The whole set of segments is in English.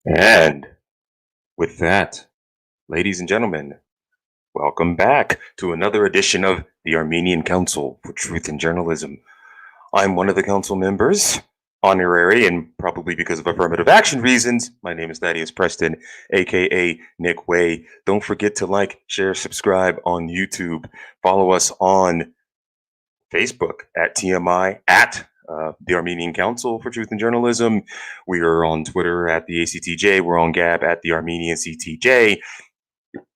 And with that, ladies and gentlemen, welcome back to another edition of the Armenian Council for Truth in Journalism. I'm one of the council members, honorary, and probably because of affirmative action reasons. My name is Thaddeus Preston, aka Nick Way. Don't forget to like, share, subscribe on YouTube. Follow us on Facebook at TMI at the Armenian Council for Truth in Journalism. We are on Twitter at the ACTJ. We're on Gab at the Armenian CTJ.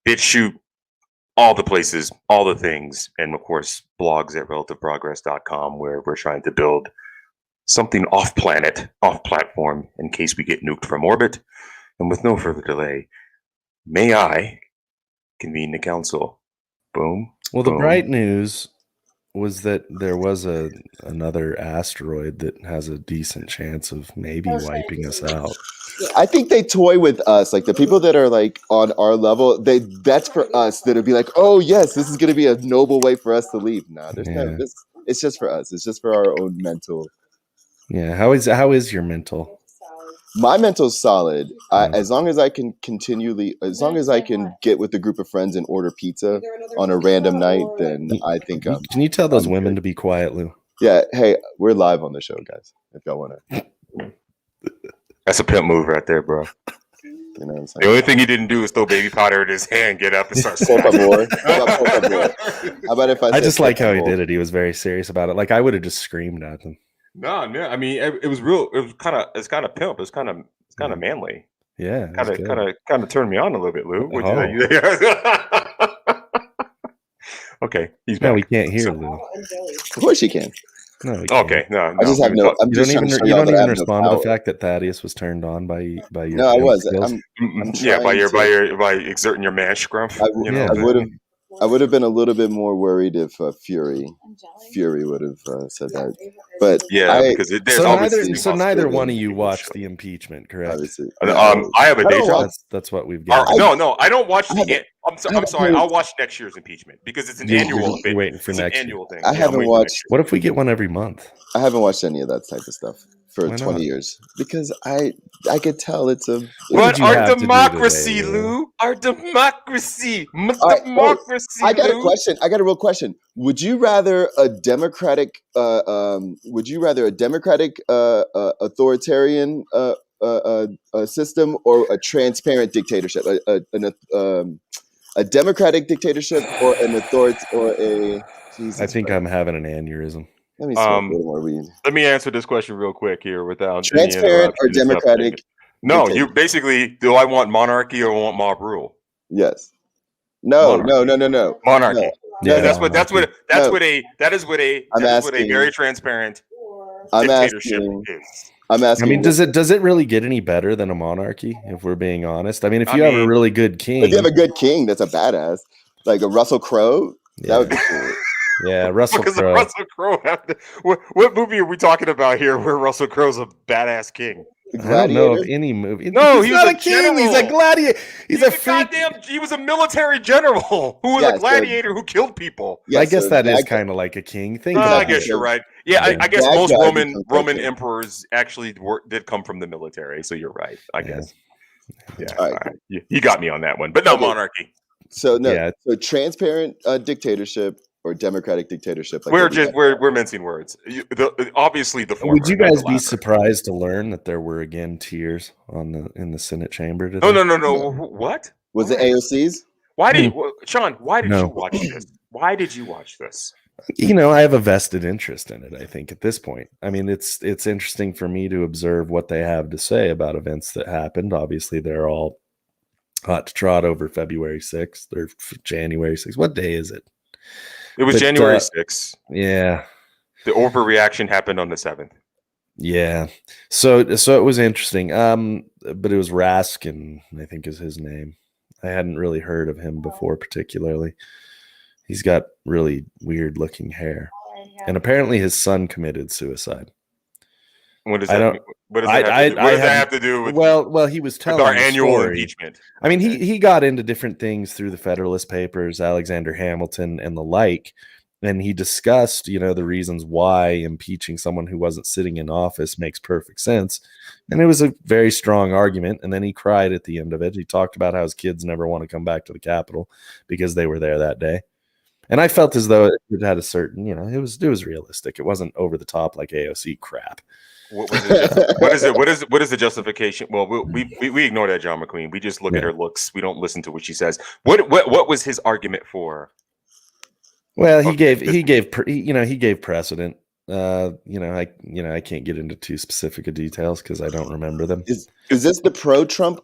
BitChute, all the places, all the things, and of course, blogs at relativeprogress.com, where we're trying to build something off planet, off platform, in case we get nuked from orbit. And with no further delay, may I convene the council? Boom. Well, boom. the bright news was that there was another asteroid that has a decent chance of maybe wiping us out. I think they toy with us, like the people that are like on our level. That's for us. That'll be like, oh yes, this is going to be a noble way for us to leave. Nah, there's no. It's just for us. It's just for our own mental. Yeah. How is your mental? My mental's solid. As long as I can get with a group of friends and order pizza on a random night, then I think I'm. Can you tell those women to be quiet, Lou? Yeah. Hey, we're live on the show, guys. If y'all want to. That's a pimp move right there, bro. You know what I'm saying? The only thing he didn't do is throw baby powder in his hand, get up and start How about if I just like how he did it. He was very serious about it. Like I would have just screamed at them. No, man. I mean, it was real. It was kind of pimp. It's kind of manly. Yeah, kind of turned me on a little bit, Lou. Okay, he's back. No, we can't hear Lou. Of course you can. No. Okay, no. I just have no. You don't even respond to the fact that Thaddeus was turned on by your. No, I was. By exerting your man scruff. I would have been a little bit more worried if Fury would have said that. But because there's neither one of you watched the impeachment, correct? Obviously. I have a day job. That's what we've got. No, I don't watch the. I'm sorry. I'll watch next year's impeachment because it's an annual thing. Waiting for next annual thing. I haven't watched. What if we get one every month? I haven't watched any of that type of stuff for 20 years because I could tell it's a. But our democracy, Lou. Our democracy. Democracy. I got a question. I got a real question. Would you rather a democratic? Authoritarian system or a transparent dictatorship? A democratic dictatorship or an authority I think I'm having an aneurysm. Let me answer this question real quick here without transparent or democratic. No, you basically, do I want monarchy or want mob rule? Yes. No. Monarchy. No. Yeah, that is what a very transparent dictatorship is. I'm asking. I mean, does it really get any better than a monarchy? If we're being honest, I mean, if you have a really good king, if you have a good king, that's a badass, like a Russell Crowe. That would be cool. Yeah, Russell Crowe. Russell Crowe. What movie are we talking about here where Russell Crowe's a badass king? I don't know of any movie. No, he's not a king. General. He's a gladiator. He's a goddamn. He was a military general who was a gladiator who killed people. I guess that is kind of like a king thing. I guess you're right. Yeah, I guess most Roman emperors actually did come from the military. So you're right. I guess. Yeah. All right. You got me on that one, but no monarchy. So so transparent dictatorship. Or democratic dictatorship. Like we're mincing words. Obviously, the former. Would you guys be surprised to learn that there were again tears in the Senate chamber today? No. What was it? AOCs? Sean? Why did you watch this? Why did you watch this? I have a vested interest in it, I think, at this point. I mean, it's interesting for me to observe what they have to say about events that happened. Obviously, they're all hot to trot over February 6th or January 6th. What day is it? It was January 6th. Yeah. The overreaction happened on the 7th. Yeah. So it was interesting. But it was Raskin, I think is his name. I hadn't really heard of him before, particularly. He's got really weird looking hair. And apparently his son committed suicide. What does that mean? What does that have to do with well, he was telling our annual impeachment? I mean, he got into different things through the Federalist Papers, Alexander Hamilton, and the like. And he discussed, the reasons why impeaching someone who wasn't sitting in office makes perfect sense. And it was a very strong argument. And then he cried at the end of it. He talked about how his kids never want to come back to the Capitol because they were there that day. And I felt as though it had a certain, it was realistic. It wasn't over the top like AOC crap. What is the justification? Well, we ignore that, John McQueen. We just look at her looks. We don't listen to what she says. What was his argument for? Well, he gave precedent. I can't get into too specific of details because I don't remember them. Is this the pro-Trump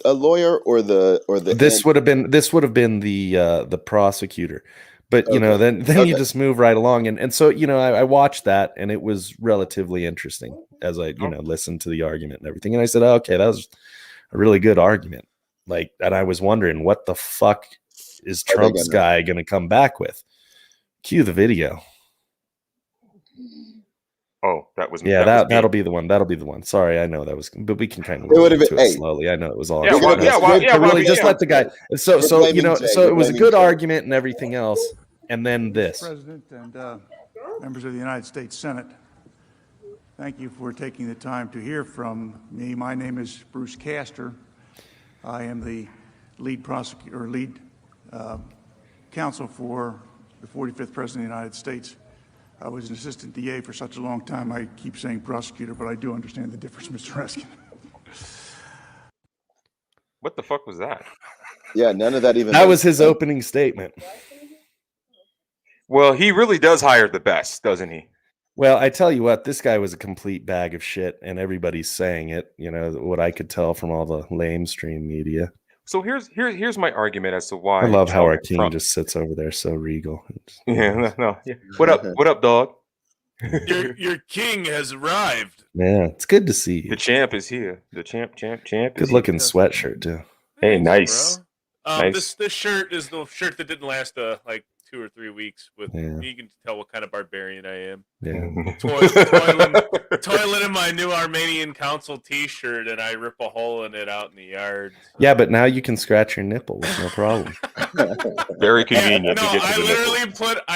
lawyer or the? This would have been the prosecutor, but then you just move right along, and so I watched that and it was relatively interesting as I listened to the argument and everything, and I said, oh, okay, that was a really good argument. And I was wondering what the fuck is Trump's guy going to come back with? Cue the video. Oh, that was that'll be the one. That'll be the one. Sorry, I know that was, but we can kind of move into it slowly. I know it was all. Just let the guy. So it was a good argument and everything else, and then this. President and members of the United States Senate, thank you for taking the time to hear from me. My name is Bruce Castor. I am the lead counsel for the 45th President of the United States. I was an assistant DA for such a long time, I keep saying prosecutor, but I do understand the difference, Mr. Raskin. What the fuck was that? Yeah, none of that even. That was his opening statement. Well, he really does hire the best, doesn't he? Well, I tell you what, this guy was a complete bag of shit, and everybody's saying it. What I could tell from all the lamestream media. So here's my argument as to why. I love how our king just sits over there so regal. Yeah, no. Yeah. What up, dog? Your king has arrived. Yeah, it's good to see you. The champ is here. The champ. Good looking sweatshirt too. Hey, nice. Nice. This shirt is the shirt that didn't last like 2 or 3 weeks. You can tell what kind of barbarian I am. Yeah. Toiling in my new Armenian Council T-shirt, and I rip a hole in it out in the yard. Yeah, but now you can scratch your nipple with no problem. Very convenient. I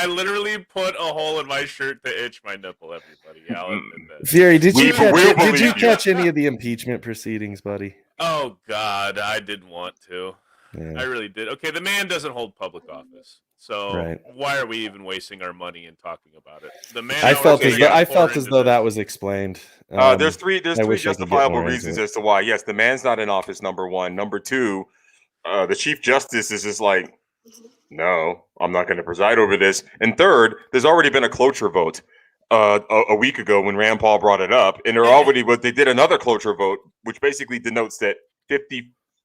literally put a hole in my shirt to itch my nipple. Everybody, I'll admit that. Fury, did you catch any of the impeachment proceedings, buddy? Oh God, I didn't want to. Yeah. I really did. Okay, the man doesn't hold public office, so why are we even wasting our money and talking about it? The man. I felt as though that was explained. There's three justifiable reasons as to why. Yes, the man's not in office. Number one. Number two, the Chief Justice is just like, no, I'm not going to preside over this. And third, there's already been a cloture vote a week ago when Rand Paul brought it up, and they did another cloture vote, which basically denotes that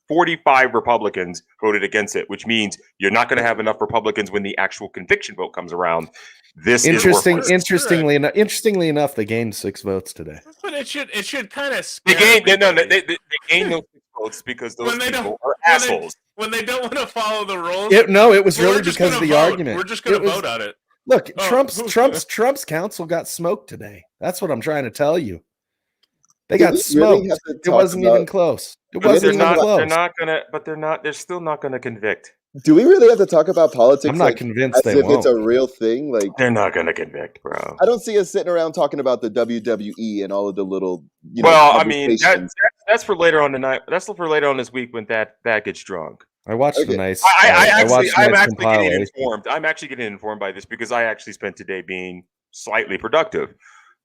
45 Republicans voted against it, which means you're not going to have enough Republicans when the actual conviction vote comes around. Interestingly enough, they gained 6 votes today. But it should kind of they gained those 6 votes because those people are assholes. When they don't want to follow the rules. It was really because of the argument. We're just going to vote on it. Look, Trump's council got smoked today. That's what I'm trying to tell you. They got smoked. It wasn't even close. They're still not gonna convict. Do we really have to talk about politics? I'm not convinced they won't. It's a real thing. Like, they're not gonna convict, bro. I don't see us sitting around talking about the WWE and all of the little. I mean, that's for later on tonight. That's for later on this week when that gets drunk. I watched the nice. I'm actually getting informed. I'm actually getting informed by this because I actually spent today being slightly productive,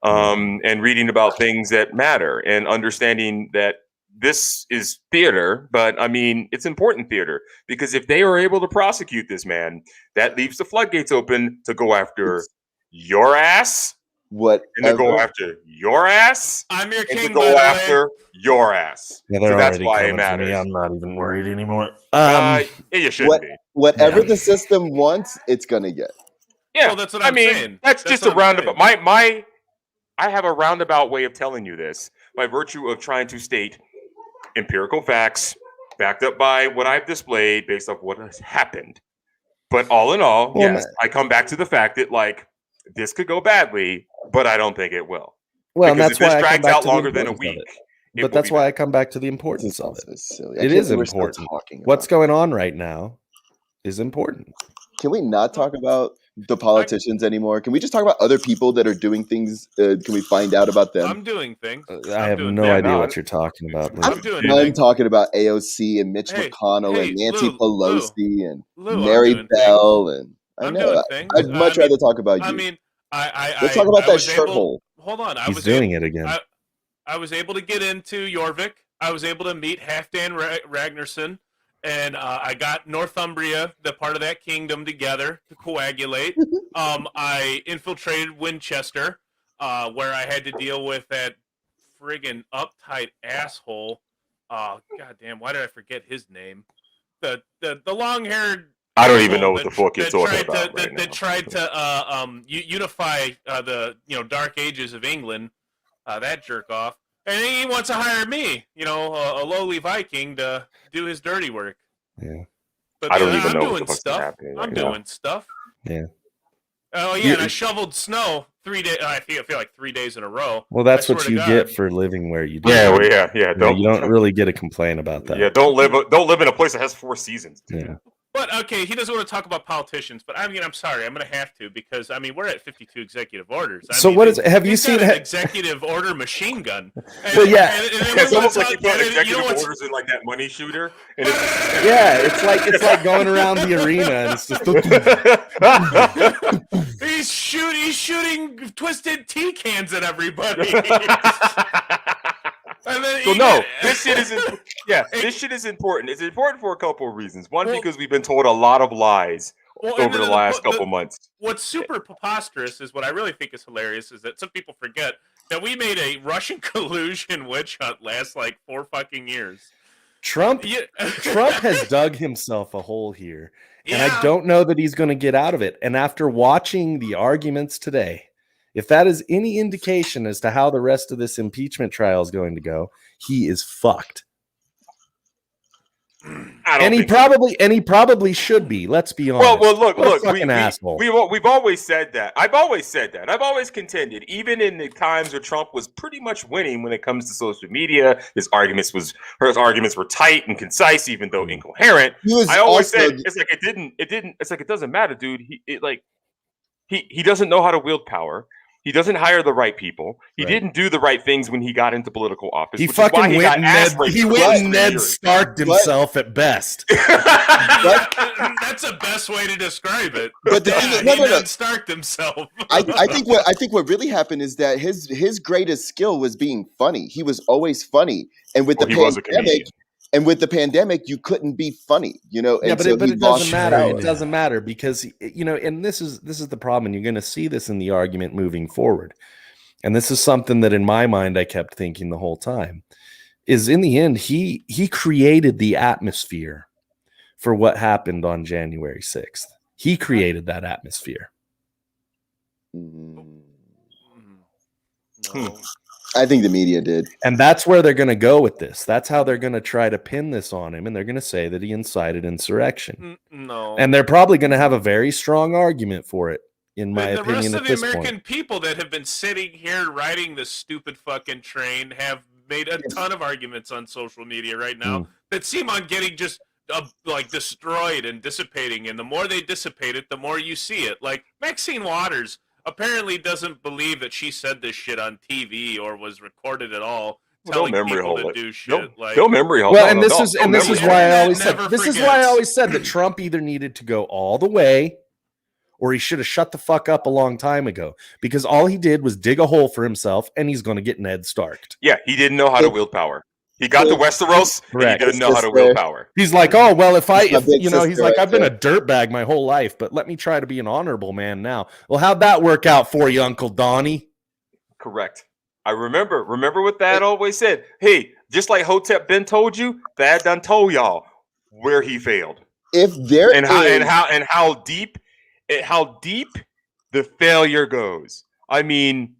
and reading about things that matter and understanding that this is theater, but I mean, it's important theater because if they are able to prosecute this man, that leaves the floodgates open to go after your ass, and to go Whatever. after your ass, I'm your and king, to by go the way. after your ass. Yeah, they're So that's already why it coming for me. matters. I'm not even worried anymore. You shouldn't be. Whatever Yeah. the system wants, it's gonna get. Yeah, Well, that's what I I'm mean, saying. that's That's just a what I'm roundabout. saying. I have a roundabout way of telling you this by virtue of trying to state empirical facts backed up by what I've displayed based off what has happened. But all in all, Well, yes, I come back to the fact that like this could go badly, but I don't think it will. Well, and Because that's if this why I come drags back out to the longer than a importance of week, it. But that's why I come back to the This importance is of also it. silly. I It can't is believe we're still important. talking What's about going on right now is important. Can we not talk about the politicians anymore? Can we just talk about other people that are doing things? Can we find out about them? I'm doing things. I have no idea what you're talking about. I'm Luke. doing I'm things. talking about AOC and Mitch Hey, McConnell hey, and Nancy Lou, Pelosi and Lou, I'm Mary doing Bell and I I'm know. doing things. I'd much rather talk about I you. mean, Let's talk about I that was shirt able. hole. Hold on, I He's was doing able, it again. I was able to get into Jorvik. I was able to meet Halfdan Ragnarsson, and I got Northumbria, the part of that kingdom, together to coagulate. I infiltrated Winchester, where I had to deal with that friggin' uptight asshole. Goddamn, why did I forget his name? The long-haired. I don't even know what the fuck you're talking about right now. That tried to unify the Dark Ages of England. That jerk off, and he wants to hire me, a lowly Viking, to do his dirty work. Yeah. But I don't even know what the fuck's happening. I'm doing stuff. Yeah. Oh yeah, and I shoveled snow 3 days. I feel like 3 days in a row. Well, that's what you get for living where you do. Yeah, well, yeah. You don't really get to complain about that. Yeah, don't live in a place that has 4 seasons. Dude. Yeah. But okay, he doesn't want to talk about politicians, but I mean, I'm sorry, I'm going to have to because I mean, we're at 52 executive orders. What is? Have you seen an executive order machine gun? Well, yeah, it's almost like you put executive orders in like that money shooter. And it's like going around the arena and it's just he's shooting twisted tea cans at everybody. This shit is this shit is important. It's important for a couple of reasons. One, because we've been told a lot of lies over the last couple months. What's super preposterous is what I really think is hilarious is that some people forget that we made a Russian collusion witch hunt last like 4 fucking years. Trump has dug himself a hole here, and I don't know that he's going to get out of it. And after watching the arguments today, if that is any indication as to how the rest of this impeachment trial is going to go, he is fucked. And he probably should be. Let's be honest. Well, look. Asshole. We've always said that. I've always contended, even in the times where Trump was pretty much winning when it comes to social media, his arguments were tight and concise, even though incoherent. I always said it's like it doesn't matter, dude. He doesn't know how to wield power. He doesn't hire the right people. He didn't do the right things when he got into political office. He fucking went and Ned Starked himself at best. That's the best way to describe it. But Ned Starked himself. I think what really happened is that his greatest skill was being funny. He was always funny, and with the pandemic, you couldn't be funny, but it doesn't matter. It doesn't matter because and this is the problem. And you're going to see this in the argument moving forward. And this is something that in my mind I kept thinking the whole time. Is in the end he created the atmosphere for what happened on January 6th. He created that atmosphere. I think the media did. And that's where they're going to go with this. That's how they're going to try to pin this on him. And they're going to say that he incited insurrection. No. And they're probably going to have a very strong argument for it, in my opinion, at this point. The rest of the American people that have been sitting here riding this stupid fucking train have made a ton of arguments on social media right now that seem on getting just destroyed and dissipating. And the more they dissipate it, the more you see it. Like Maxine Waters apparently doesn't believe that she said this shit on TV or was recorded at all. Telling people to do shit. Don't memory hole. Well, and this is why I always said that Trump either needed to go all the way, or he should have shut the fuck up a long time ago. Because all he did was dig a hole for himself, and he's going to get Ned Starked. Yeah, he didn't know how to wield power. He got the Westeros, and he Correct. doesn't know how to wield power. He's like, oh well, if my big he's sister like, right I've been there. a dirtbag my whole life, but let me try to be an honorable man now. Well, how'd that work out for you, Uncle Donnie? Correct. I remember what Thad always said. Hey, just like Hotep Ben told you, Thad done told y'all where he failed. If there and how deep the failure goes. I mean,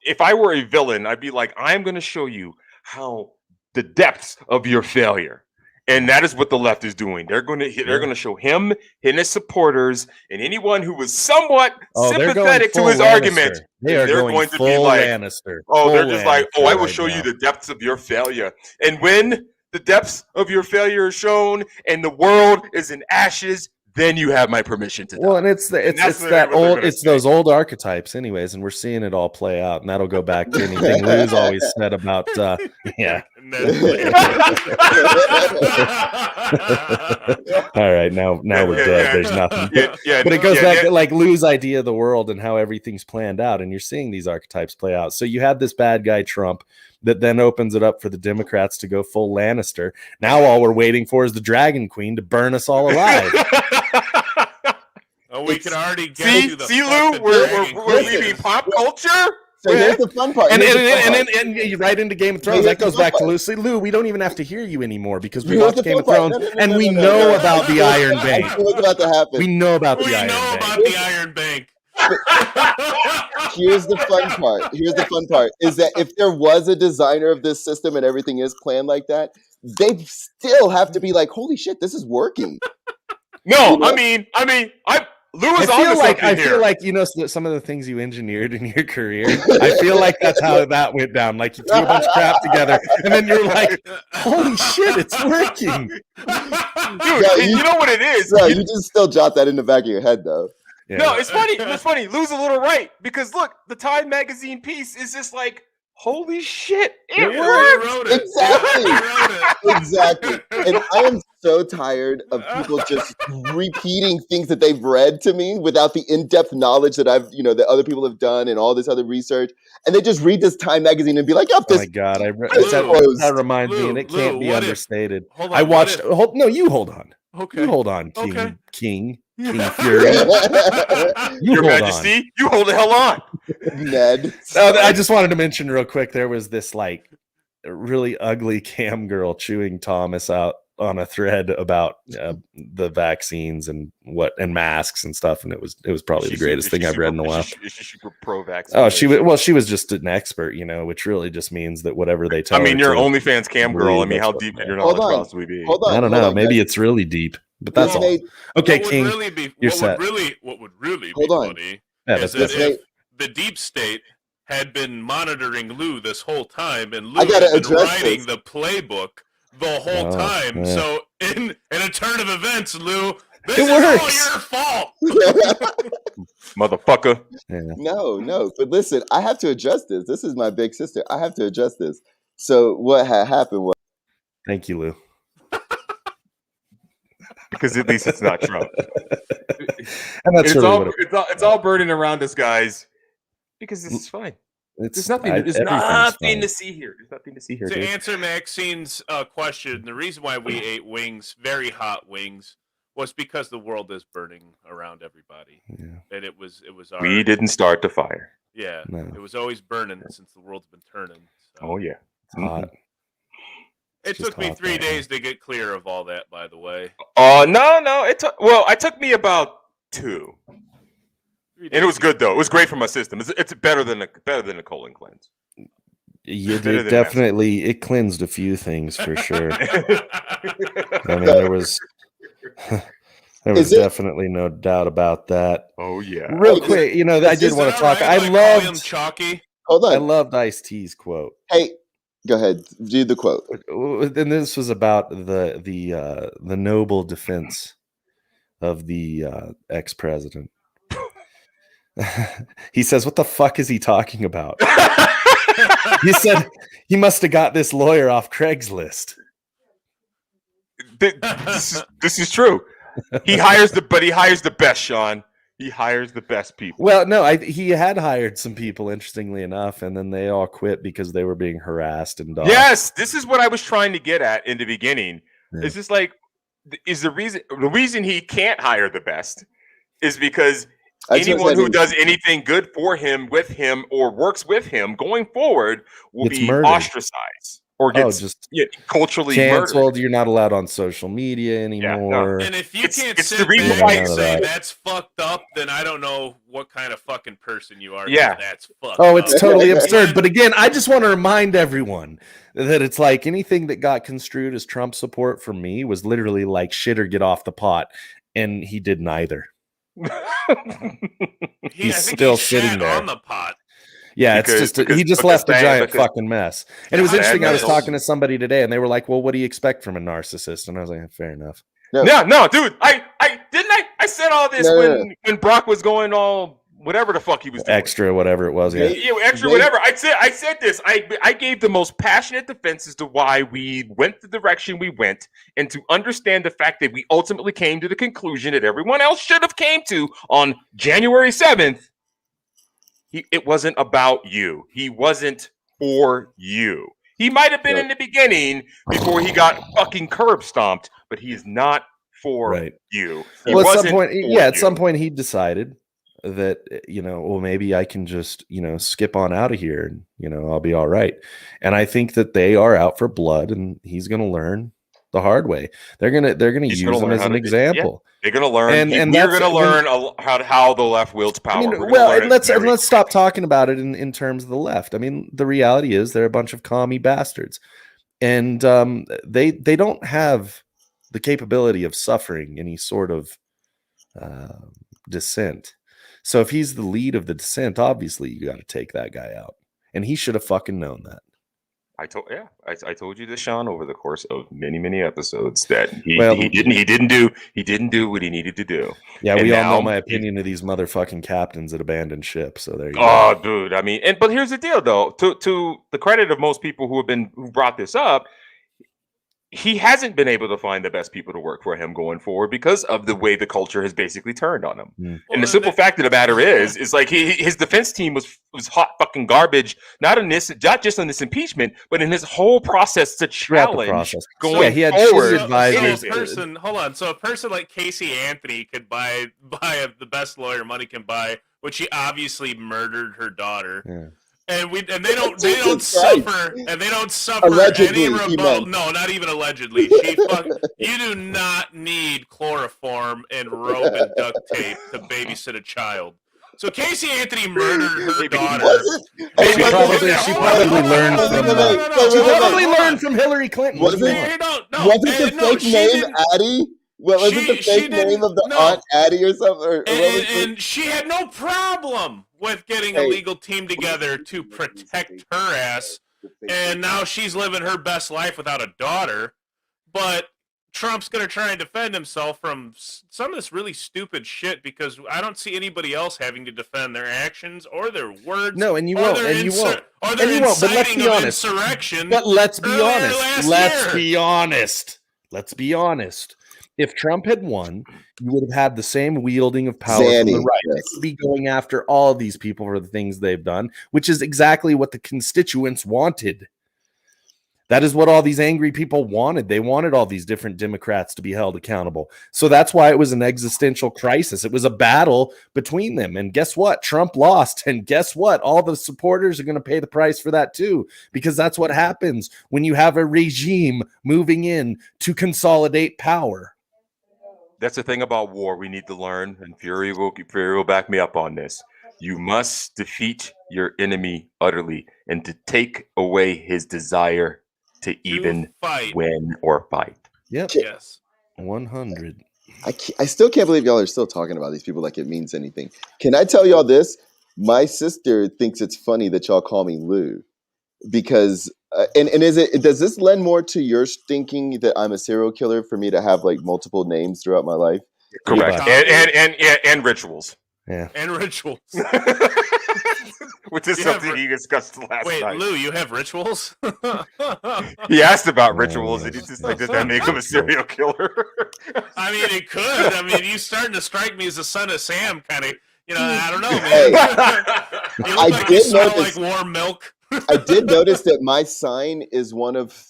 if I were a villain, I'd be like, I'm going to show you how the depths of your failure. And that is what the left is doing. They're going to show him and his supporters and anyone who was somewhat sympathetic to his argument. They're going to be like, Lannister. They're just like, I will show you the depths of your failure. And when the depths of your failure are shown and the world is in ashes, then you have my permission to die. Well, and it's those old archetypes anyways, and we're seeing it all play out, and that'll go back to anything Lou's always said about yeah. All right, now we're dead. There's nothing. But it goes back to like Lou's idea of the world and how everything's planned out, and you're seeing these archetypes play out. So you had this bad guy Trump that then opens it up for the Democrats to go full Lannister. Now all we're waiting for is the Dragon Queen to burn us all alive. Oh, we can already get to the Lou, we're reading pop culture. So here's the fun part. And you right into Game of Thrones. That goes back to Lou. See, Lou, we don't even have to hear you anymore because we watched Game of Thrones and we know about the Iron Bank. What's about to happen? We know about the Iron Bank. Here's the fun part is that if there was a designer of this system and everything is planned like that, they still have to be like, holy shit, this is working. No, I mean, Lou is I feel like some of the things you engineered in your career. I feel like that's how that went down. Like you threw a bunch of crap together, and then you're like, "Holy shit, it's working!" Dude, you know what it is? No, you just still jot that in the back of your head, though. Yeah. No, it's funny. It's funny. Lou's a little right because look, the Time magazine piece is just like, holy shit, it worked. Exactly. And I am so tired of people just repeating things that they've read to me without the in-depth knowledge that that other people have done and all this other research. And they just read this Time magazine and be like, "Oh my god!" That reminds me, and it can't be understated. I watched. You hold on. Okay. You hold on, King. Okay. King Fury. Your Majesty, you hold the hell on. Ned. I just wanted to mention real quick, there was this like really ugly cam girl chewing Thomas out on a thread about the vaccines and masks and stuff, and it was probably the greatest thing I've read in a while. Is she super pro-vaccine? Oh, she was just an expert, which really just means that whatever they tell her. I mean, you're OnlyFans cam girl. I mean, how deep can your knowledge possibly be? I don't know. Maybe it's really deep, but that's all. Okay, King, you're set. What would really be funny is that if the deep state had been monitoring Lou this whole time, and Lou had been writing the playbook the whole time. Yeah. So in a turn of events, Lou, this is all your fault. Motherfucker. Yeah. No. But listen, I have to adjust this. This is my big sister. I have to adjust this. So what had happened was... Thank you, Lou. Because at least it's not Trump. And that's it's all burning around us, guys. Because this is fine. There's nothing to see here. There's nothing to see here. To answer Maxine's question, the reason why we ate wings, very hot wings, was because the world is burning around everybody, and it was our. We didn't start the fire. Yeah, It was always burning since the world's been turning. So. Oh yeah, it's hot. It took me 3 days to get clear of all that. By the way. No. It took me about 2. And it was good though. It was great for my system. It's better than a colon cleanse. Yeah, it cleansed a few things for sure. I mean, there was definitely no doubt about that. Oh yeah. Real quick, I did want to talk. I loved Chalky. Hold on. I loved Ice-T's quote. Hey, go ahead. Do the quote. And this was about the noble defense of the ex-president. He says, "What the fuck is he talking about?" He said he must have got this lawyer off Craigslist. This is true. He hires the best, Sean. He hires the best people. Well, no, he had hired some people, interestingly enough, and then they all quit because they were being harassed and doxxed. Yes, this is what I was trying to get at in the beginning. Yeah. It's just like, is the reason he can't hire the best is because anyone who does anything good for him, with him, or works with him going forward will be ostracized or gets culturally canceled. murdered. You're not allowed on social media anymore. And if you can't it's sit the reason back why and say that's fucked up, then I don't know what kind of fucking person you are. Yeah, that's fucked Oh, up. it's totally absurd. But again, I just want to remind everyone that it's like anything that got construed as Trump support for me was literally like shit or get off the pot, and he did neither. He's still sitting there on the pot. Yeah, he just left a giant fucking mess. And it was interesting. I was talking to somebody today, and they were like, "Well, what do you expect from a narcissist?" And I was like, "Fair enough." No, dude. I said all this when Brock was going all whatever the fuck he was doing. Extra, whatever it was. Whatever. I said this. I gave the most passionate defense as to why we went the direction we went, and to understand the fact that we ultimately came to the conclusion that everyone else should have came to on January 7th. It wasn't about you. He wasn't for you. He might have been in the beginning before he got fucking curb stomped, but he is not for you. Well, at some point he decided that, well, maybe I can just, skip on out of here and, I'll be all right. And I think that they are out for blood, and he's going to learn the hard way. They're going to use him as an example. They're going to learn, and we're going to learn how the left wields power. Let's stop talking about it in terms of the left. I mean, the reality is they're a bunch of commie bastards, and they don't have the capability of suffering any sort of dissent. So if he's the lead of the dissent, obviously you got to take that guy out, and he should have fucking known that. I told you this, Sean, over the course of many episodes that he didn't do what he needed to do. Yeah, and we all know my opinion of these motherfucking captains that abandoned ship. So there you go. Oh, dude. I mean, but here's the deal, though. To the credit of most people who brought this up, he hasn't been able to find the best people to work for him going forward because of the way the culture has basically turned on him. And the simple fact of the matter is like his defense team was hot fucking garbage, not just on this impeachment, but in his whole process to challenge going he had forward. So a person like Casey Anthony could buy the best lawyer money can buy, which he obviously murdered her daughter. Yeah. And they don't suffer allegedly, any rebuttal. No, not even allegedly. You do not need chloroform and rope and duct tape to babysit a child. So Casey Anthony murdered her daughter. She probably learned from Hillary Clinton. Wasn't the fake name Addie? Wasn't the fake name of the Aunt Addie or something? And she had no problem with getting a legal team together to protect her ass. And now she's living her best life without a daughter. But Trump's going to try and defend himself from some of this really stupid shit because I don't see anybody else having to defend their actions or their words. No, and you won't. Or their inciting of insurrection. But let's be honest. Let's be honest. If Trump had won, you would have had the same wielding of power from the right. Yes. They would be going after all of these people for the things they've done, which is exactly what the constituents wanted. That is what all these angry people wanted. They wanted all these different Democrats to be held accountable. So that's why it was an existential crisis. It was a battle between them. And guess what? Trump lost. And guess what? All the supporters are going to pay the price for that too, because that's what happens when you have a regime moving in to consolidate power. That's the thing about war we need to learn, and Fury will back me up on this. You must defeat your enemy utterly and to take away his desire to even win or fight. Yep. Yes. 100. I still can't believe y'all are still talking about these people like it means anything. Can I tell y'all this? My sister thinks it's funny that y'all call me Lou because does this lend more to your thinking that I'm a serial killer for me to have like multiple names throughout my life? Correct. And rituals. Yeah. And rituals. Which is something he discussed last night. Wait, Lou, you have rituals? He asked about rituals, and he's just like, does that make him a serial killer? I mean, it could. I mean, you starting to strike me as the son of Sam, kind of. You know, I don't know, man. Hey, You look like you smell like warm milk. I did notice that my sign is one of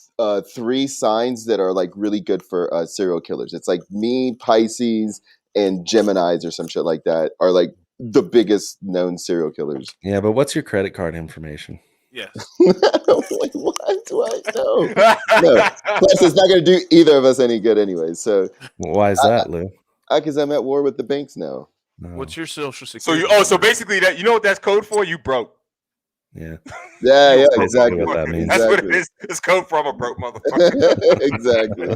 3 signs that are like really good for serial killers. It's like me, Pisces, and Geminis or some shit like that are like the biggest known serial killers. Yeah, but what's your credit card information? Yes. Wait, what do I know? No. Plus, it's not going to do either of us any good anyway. So Why is that, Lou? because I'm at war with the banks now. No. What's your social So security? so basically that you know what that's code for? You broke. Yeah. Yeah, Basically exactly. what that means. That's what it Exactly. is. It's code for I'm a broke motherfucker. Exactly.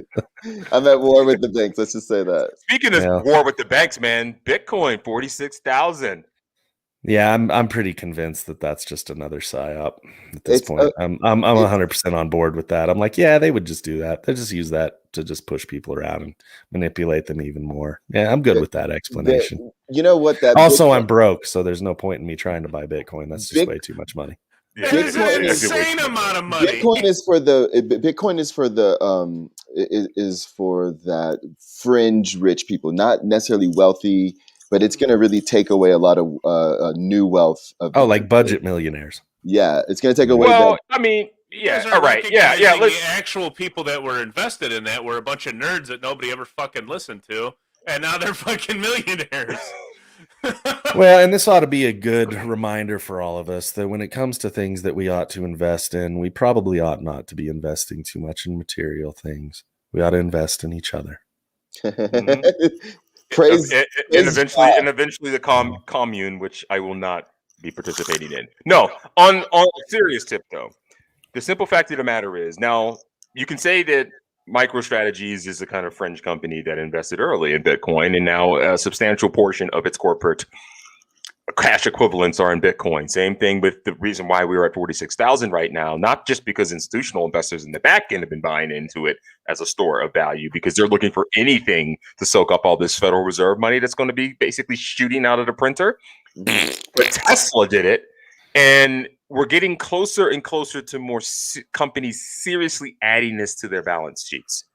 I'm at war with the banks. Let's just say that. Speaking of Yeah. war with the banks, man, Bitcoin 46,000. Yeah, I'm pretty convinced that that's just another psyop at this It's, point. I'm 100% on board with that. I'm like, yeah, they would just do that. They just use that to just push people around and manipulate them even more. Yeah, I'm good with that explanation. You know what? That Also, Bitcoin- I'm broke, so there's no point in me trying to buy Bitcoin. That's just way too much money. Yeah, That is an Bitcoin is- insane amount of money. Bitcoin is for the is for that fringe rich people, not necessarily wealthy, but it's going to really take away a lot of new wealth. Oh, like budget millionaires. Yeah, it's going to take away. Well, that. I mean, You guys yeah, are all right. Yeah, recognizing let's the actual people that were invested in that were a bunch of nerds that nobody ever fucking listened to, and now they're fucking millionaires. Well, and this ought to be a good reminder for all of us that when it comes to things that we ought to invest in, we probably ought not to be investing too much in material things. We ought to invest in each other. Praise and eventually the commune, which I will not be participating in. No, on a serious tip though, the simple fact of the matter is now you can say that MicroStrategies is a kind of fringe company that invested early in Bitcoin, and now a substantial portion of its corporate cash equivalents are in Bitcoin. Same thing with the reason why we are at 46,000 right now, not just because institutional investors in the back end have been buying into it as a store of value, because they're looking for anything to soak up all this Federal Reserve money that's going to be basically shooting out of the printer. But Tesla did it, and we're getting closer and closer to more companies seriously adding this to their balance sheets.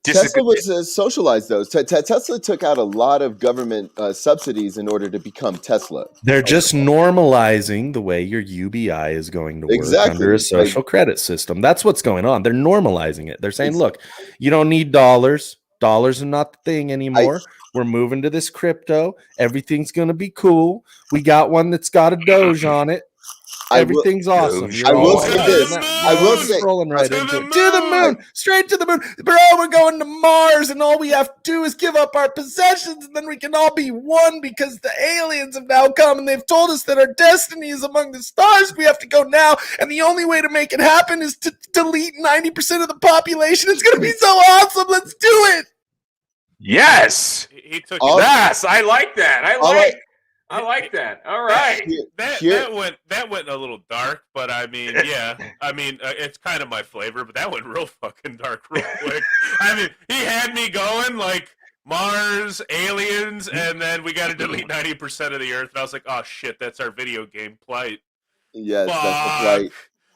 Tesla was socialized those. Tesla took out a lot of government subsidies in order to become Tesla. They're just normalizing the way your UBI is going to work under a social credit system. That's what's going on. They're normalizing it. They're saying, look, you don't need dollars. Dollars are not the thing anymore. We're moving to this crypto. Everything's going to be cool. We got one that's got a Doge on it. Everything's awesome. I will say this. I will say, rolling right into it. To the moon, straight to the moon, bro. We're going to Mars, and all we have to do is give up our possessions, and then we can all be one because the aliens have now come, and they've told us that our destiny is among the stars. We have to go now, and the only way to make it happen is to delete 90% of the population. It's going to be so awesome. Let's do it. Yes. He took yes. I like that. I like that. All right. That went a little dark, but I mean, yeah. I mean, it's kind of my flavor, but that went real fucking dark real quick. I mean, he had me going like Mars, aliens, and then we got to delete 90% of the Earth. And I was like, oh shit, that's our video game plight. Yes, that's the plight.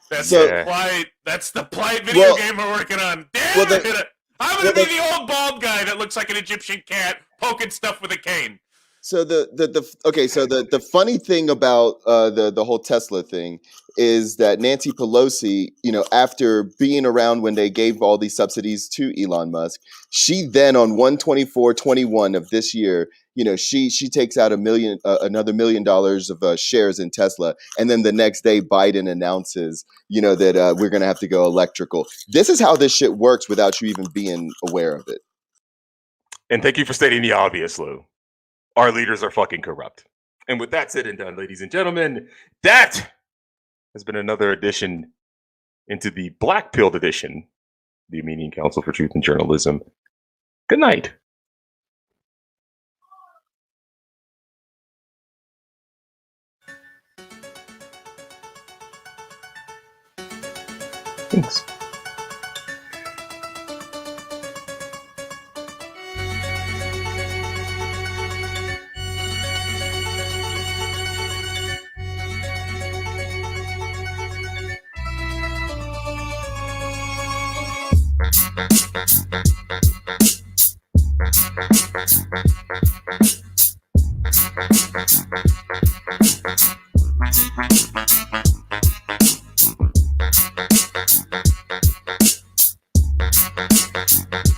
That's the plight. That's the plight video game we're working on. Damn it! I'm gonna be the old bald guy that looks like an Egyptian cat poking stuff with a cane. So the funny thing about the whole Tesla thing is that Nancy Pelosi, after being around when they gave all these subsidies to Elon Musk, she then on 1/24/21 of this year, she takes out another $1 million of shares in Tesla, and then the next day Biden announces, that we're going to have to go electrical. This is how this shit works without you even being aware of it. And thank you for stating the obvious, Lou. Our leaders are fucking corrupt. And with that said and done, ladies and gentlemen, that has been another edition into the Black-pilled edition, the Armenian Council for Truth and Journalism. Good night. Thanks. Bye.